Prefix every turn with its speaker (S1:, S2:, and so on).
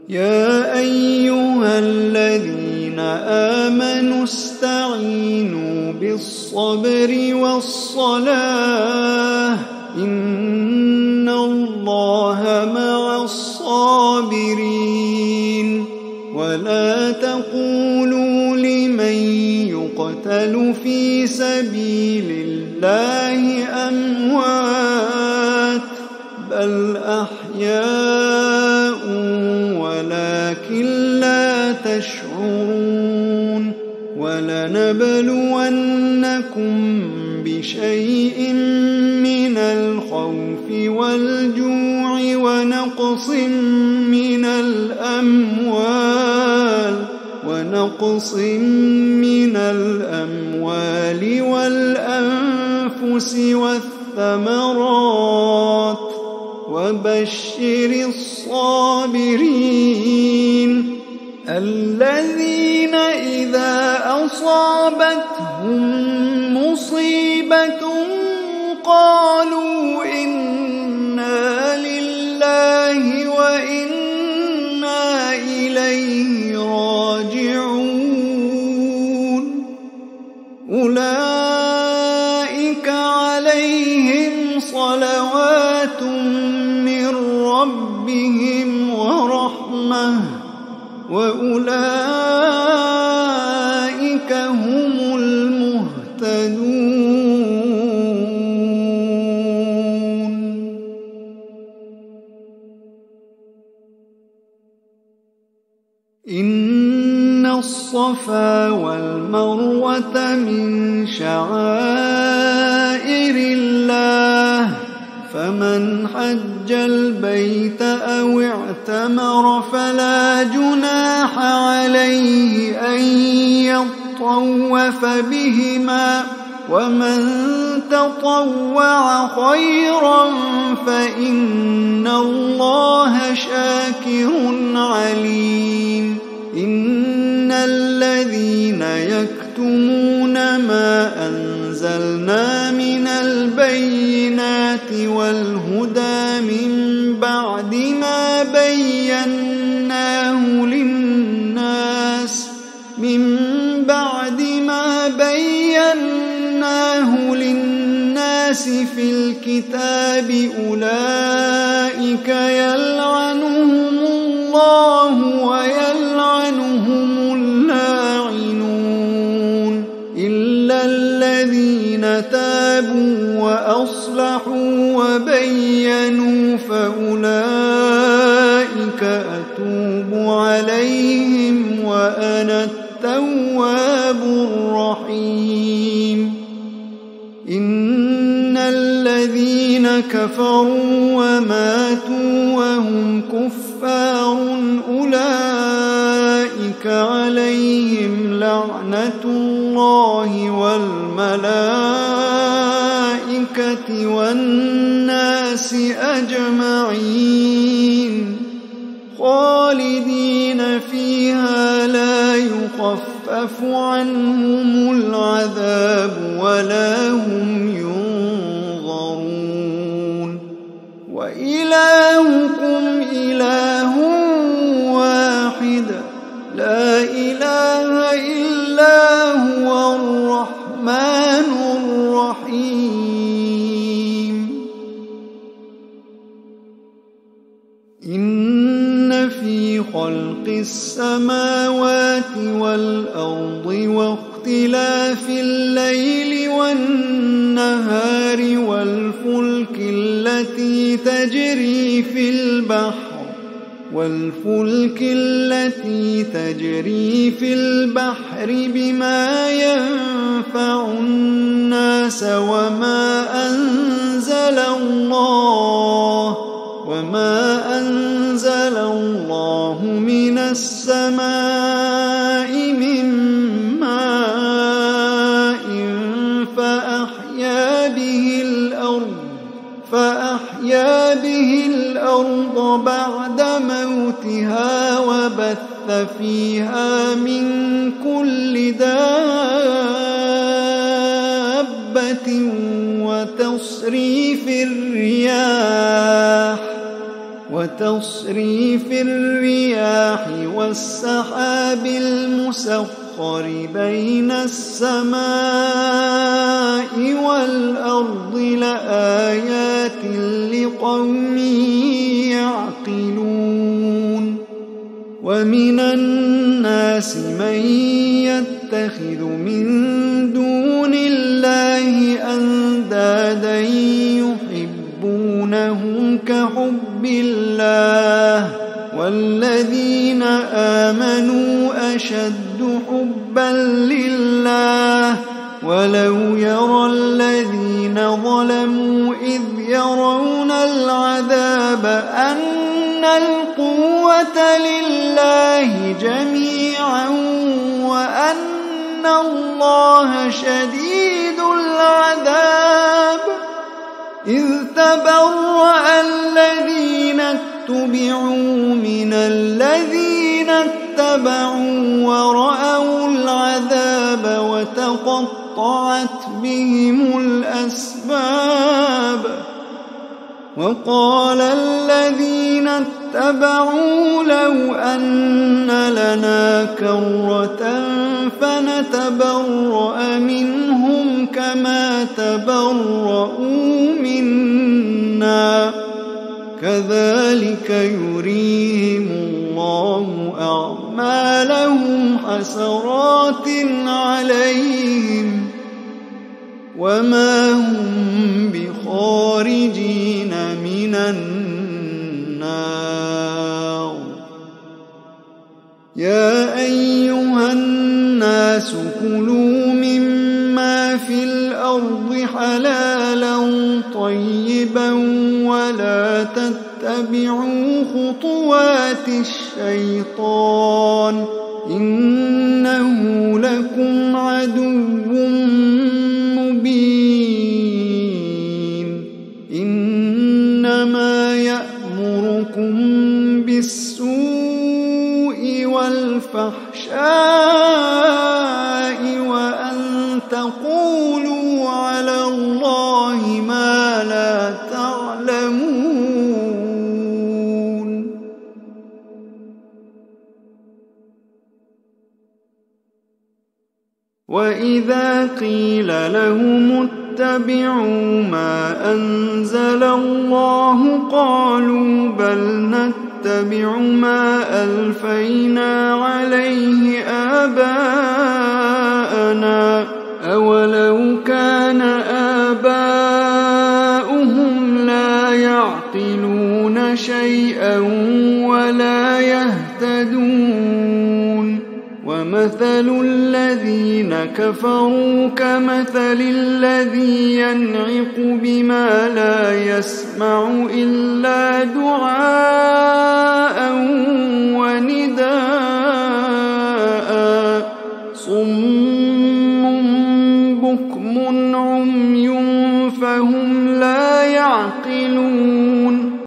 S1: يا أيها الذين آمنوا استعينوا بالصبر والصلاة إن الله مع الصابرين ولا تقولوا لمن يقتل في سبيل الله أموات بل أحياء ولكن لا تشعرون ولنبلونكم بشيء من الخوف والجوع ونقص من الأموال والأنفس والثمرات وبشر الصابرين الذين إذا أصابتهم مصيبة قالوا إنا لله وإنا إليه راجعون أولئك عليهم صلوات من ربهم ورحمة وأولئك هم المهتدون. إن الصفا والمروة من شعائر الله فمن حج البيت أو اعتمر فلا جناح عليه أن يطوف بهما ومن تطوع خيرا فإن الله شاكر عليم. إن الذين يكتمون ما أنزلنا من البينات والهدى من بعد ما بيناه للناس في الكتاب أولئك يلعنهم الله ويلعنهم اللاعنون إلا الذين تابوا وأصلحوا وبينوا فأولئك أتوب عليهم وأنا التواب الرحيم. إن الذين كفروا وماتوا وهم كفار أولئك عليهم لعنة الله والملائكة والناس أجمعين خالدين فيها لا يخفف عنهم العذاب ولا هم ينظرون. وإلهكم إله واحد لا إله إلا هو الرحمن الرحيم. إن في خلق السماوات والأرض واختلاف الليل والنهار والفلك التي تجري في البحر بما ينفع الناس وما أنزل الله من السماء من ماء فأحيا به الأرض بعد موتها وبث فيها من كل دابة وتصريف الرياح والسحاب المسخر بين السماء والأرض لآيات لقوم يعقلون ومن الناس من يتخذ من دون الله أندادا يحبونهم كحب الله والذين آمنوا أشد حبا لله ولو يرى الذين ظلموا إذ يرون العذاب أن القوة لله جميعا وأن الله شديد العذاب إذ تبرأ الذين اتبعوا من الذين اتبعوا ورأوا العذاب وتقطعت بهم الأسباب وقال الذين اتبعوا لو أن لنا كرة فنتبرأ منهم كما تبرؤوا منا كذلك يريهم الله أعمالهم حسرات عليهم وما هم بخارجين من النار يا أيها الناس كلوا مما في الأرض حلالا طيبا ولا تتبعوا خطوات الشيطان إنه لكم عدو مبين إنما يأمركم بالسوء والفحشاء وأن تقولوا على الله ما لا تعلمون وإذا قيل لهم اتبعوا ما أنزل الله قالوا بل نتبع ما ألفينا عليه آباءنا أولو كان آباؤهم لا يعقلون شيئا ولا يهتدون ومثل الذين كفروا كمثل الذي ينعق بما لا يسمع إلا دعاء